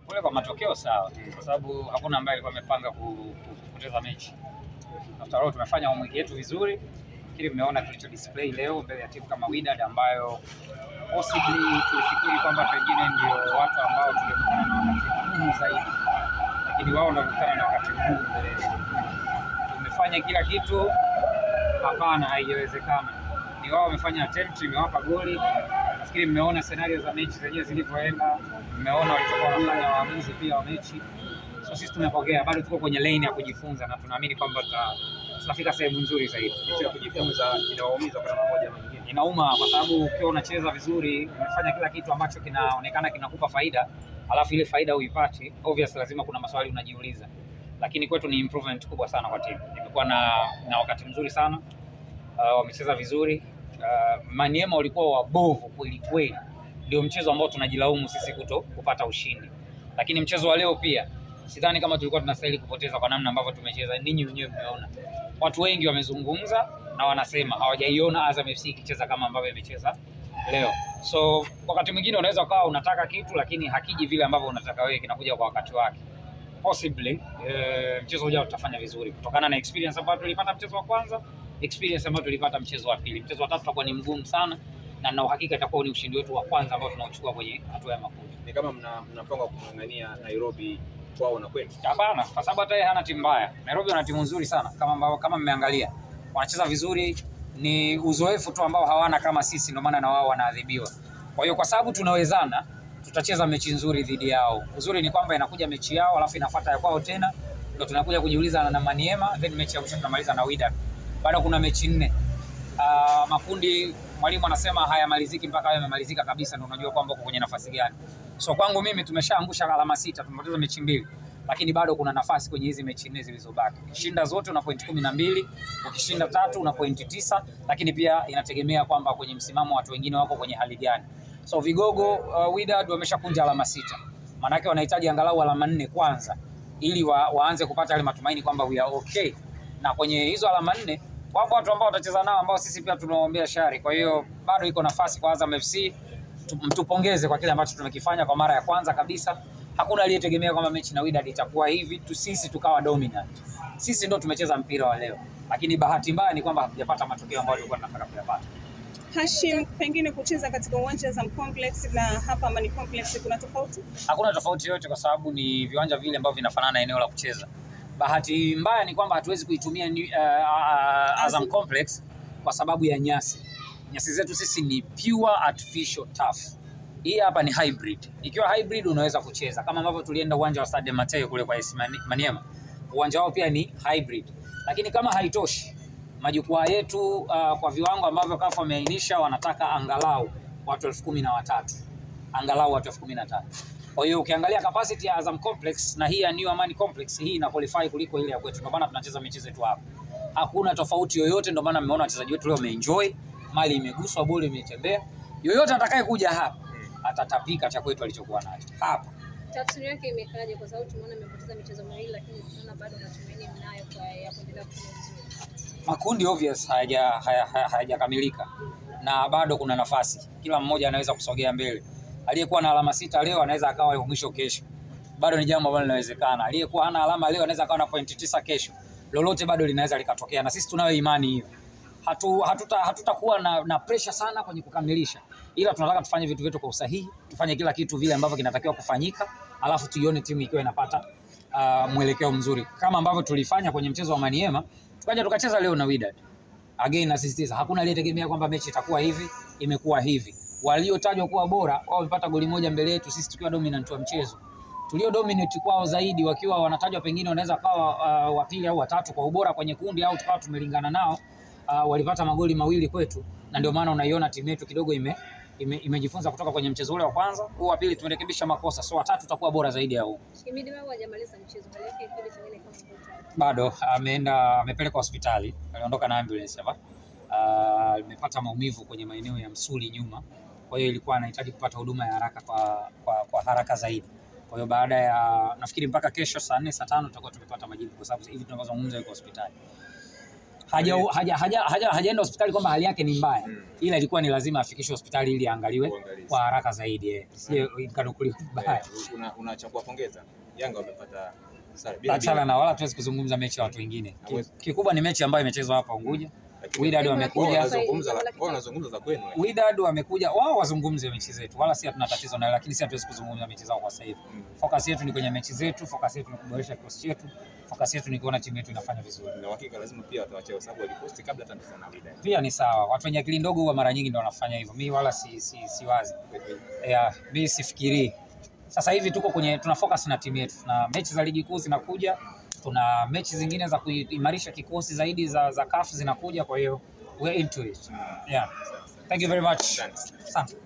Kule kwa matokeo sawa, kwa sababu hakuna ambaye alikuwa amepanga kupoteza mechi. After all tumefanya homework yetu vizuri. Kile mmeona tulicho display leo mbele ya timu kama Wydad ambayo possibly tulifikiri kwamba pengine ndio watu ambao tungekutana na wakati mgumu zaidi. Lakini wao ndio wanakutana na wakati mgumu mbele yetu. Tumefanya kila kitu, hapana haijawezekana. Ni wao wamefanya attempt, imewapa goli. Nafikiri mmeona scenario za mechi zenyewe zilivyoenda, mmeona walitoka wanafanya waamuzi pia wa mechi. So sisi tumepokea, bado tuko kwenye lane ya kujifunza na tunaamini kwamba tunafika sehemu nzuri zaidi. Licha ya kujifunza inawaumiza kwa namna moja ama nyingine. Inauma kwa sababu ukiwa unacheza vizuri, unafanya kila kitu ambacho kinaonekana kinakupa faida, alafu ile faida uipate, obviously lazima kuna maswali unajiuliza. Lakini kwetu ni improvement kubwa sana kwa timu. Imekuwa na wakati mzuri sana. Wamecheza vizuri. Maniema walikuwa wabovu kweli kweli. Ndio mchezo ambao tunajilaumu sisi kupata ushindi. Lakini mchezo wa leo pia sidhani kama tulikuwa tunastahili kupoteza kwa namna ambavyo tumecheza. Ninyi wenyewe mmeona. Watu wengi wamezungumza na wanasema hawajaiona Azam FC ikicheza kama ambavyo imecheza leo. So wakati mwingine unaweza ukawa unataka kitu lakini hakiji vile ambavyo unataka wewe, kinakuja kwa wakati wake. Possibly mchezo ujao tutafanya vizuri kutokana na experience ambayo tulipata mchezo wa kwanza, experience ambayo tulipata mchezo wa pili. Mchezo wa tatu utakuwa ni mgumu sana na uhakika itakuwa ni ushindi wetu wa kwanza ambao tunauchukua kwenye hatua ya makundi. Ni kama mnapanga kung'ang'ania Nairobi kwao na kwenu? Hapana, kwa sababu hata yeye hana timu mbaya. Nairobi wana timu nzuri sana kama mmeangalia. Wanacheza vizuri, ni uzoefu tu ambao hawana kama sisi, ndio maana na wao wanaadhibiwa. Kwa hiyo kwa sababu tunawezana, tutacheza mechi nzuri dhidi yao. Uzuri ni kwamba inakuja mechi yao alafu inafuata ya kwao tena, ndio tunakuja kujiuliza na Maniema, then mechi ya mwisho tunamaliza na Wydad. Bado kuna mechi 4. Makundi mwalimu anasema hayamaliziki mpaka yamemalizika kabisa, ndio unajua kwamba uko kwenye nafasi gani. So kwangu mimi tumeshaangusha alama 6, tumepoteza mechi 2. Lakini bado kuna nafasi kwenye hizi mechi 4 zilizobaki. Ukishinda zote una point 12, ukishinda 3 una point 9, lakini pia inategemea kwamba kwenye msimamo watu wengine wako kwenye hali gani. So vigogo Wydad wameshakunja alama 6. Maana yake wanahitaji angalau alama 4 kwanza ili waanze kupata ile matumaini kwamba we are okay. Na kwenye hizo alama 4 wapo watu ambao watacheza nao ambao sisi pia tunawaombea shari. Kwa hiyo bado iko nafasi kwa Azam FC. Mtupongeze kwa kile ambacho tumekifanya kwa mara ya kwanza kabisa. Hakuna aliyetegemea kwamba mechi na Wydad itakuwa hivi, sisi tukawa dominant. Sisi ndio tumecheza mpira wa leo. Lakini bahati mbaya ni kwamba hatujapata matokeo ambayo tulikuwa tunataka kuyapata. Hashim, pengine kucheza katika uwanja wa Azam Complex na hapa Amani Complex kuna tofauti? Hakuna tofauti yote kwa sababu ni viwanja vile ambavyo vinafanana eneo la kucheza. Bahati mbaya ni kwamba hatuwezi kuitumia Azam Complex kwa sababu ya nyasi. Nyasi zetu sisi ni pure artificial turf. Hii hapa ni hybrid. Ikiwa hybrid unaweza kucheza kama ambavyo tulienda uwanja wa Stade Mateo kule kwa AS Maniema. Uwanja wao pia ni hybrid. Lakini kama haitoshi, majukwaa yetu kwa viwango ambavyo CAF wameainisha wanataka angalau watu 10,013. Angalau watu 10,013. Kwa hiyo ukiangalia capacity ya Azam Complex na hii ya New Amani Complex, hii ina qualify kuliko ile ya kwetu. Ndio maana tunacheza mechi zetu hapa. Hakuna tofauti yoyote, ndio maana mmeona wachezaji wetu leo wameenjoy, mali imeguswa, boli imetembea. Yoyote atakaye kuja hapa atatapika cha kwetu alichokuwa nacho hapa. Tafsiri yake imekaje? Kwa sababu tumeona mmepoteza michezo miwili lakini tunaona bado natumaini mnayo kwa ya kuendelea kufanya vizuri. Makundi obvious hayajakamilika na bado kuna nafasi. Kila mmoja anaweza kusogea mbele. Aliyekuwa na alama 6 leo anaweza akawa mwisho kesho. Bado ni jambo ambalo linawezekana. Aliyekuwa hana alama leo anaweza akawa na point 9 kesho. Lolote bado linaweza likatokea na sisi tunayo imani hiyo. Hatutakuwa na pressure sana kwenye kukamilisha. Ila tunataka tufanye vitu vyetu kwa usahihi, tufanye kila kitu vile ambavyo kinatakiwa kufanyika, alafu tuione timu ikiwa inapata mwelekeo mzuri. Kama ambavyo tulifanya kwenye mchezo wa Maniema, tukaja tukacheza leo na Wydad. Again nasisitiza, hakuna aliyetegemea kwamba mechi itakuwa hivi, imekuwa hivi. Waliotajwa kuwa bora, wao wamepata goli moja mbele yetu sisi tukiwa dominant wa mchezo. Tulio dominate kwao zaidi wakiwa wanatajwa pengine wanaweza kawa wa pili au watatu kwa ubora kwenye kundi au tukawa tumelingana nao. Walipata magoli mawili kwetu na ndio maana unaiona timu yetu kidogo imejifunza kutoka kwenye mchezo ule wa kwanza. Huu wa pili tumerekebisha makosa, so watatu tutakuwa bora zaidi ya huu. Kimidi wao hajamaliza mchezo, bali yake kile kingine kama bado amepelekwa hospitali, aliondoka na ambulance hapa. Amepata maumivu kwenye maeneo ya msuli nyuma. Kwa hiyo ilikuwa anahitaji kupata huduma ya haraka kwa haraka zaidi. Kwa hiyo baada ya nafikiri mpaka kesho saa 4 saa 5 tutakuwa tumepata majibu kwa sababu hivi tunavyozungumza yuko hospitali. hajaenda hospitali kwamba hali yake ni mbaya, ila ilikuwa ni lazima afikishwe hospitali ili aangaliwe kwa haraka zaidi, sio ikanukuliwa mbaya. Una cha kuwapongeza Yanga wamepata sare bila na wala tuwezi kuzungumza mechi ya watu wengine. Kikubwa ni mechi ambayo imechezwa hapa Unguja. Wydad wamekuja, wanazungumza za kwenu. Wydad wamekuja, wao wazungumze mechi zetu, wala si hatuna tatizo nayo, lakini si hatuwezi kuzungumza mechi zao kwa sasa hivi. Focus yetu ni kwenye mechi zetu, focus yetu ni kuboresha kikosi chetu, focus yetu ni kuona timu yetu inafanya vizuri. Na hakika lazima pia watawachia kwa sababu waliposti kabla hata tusiana na Wydad. Pia ni sawa, watu wenye akili ndogo huwa mara nyingi ndio wanafanya hivyo. Mimi wala si wazi. Mimi sifikiri. Sasa hivi tuko tuna focus na timu yetu. Na mechi za ligi kuu zinakuja, tuna mechi zingine za kuimarisha kikosi zaidi za CAF zinakuja, kwa hiyo we're into it. Yeah. Thank you very much. Thanks. Asante.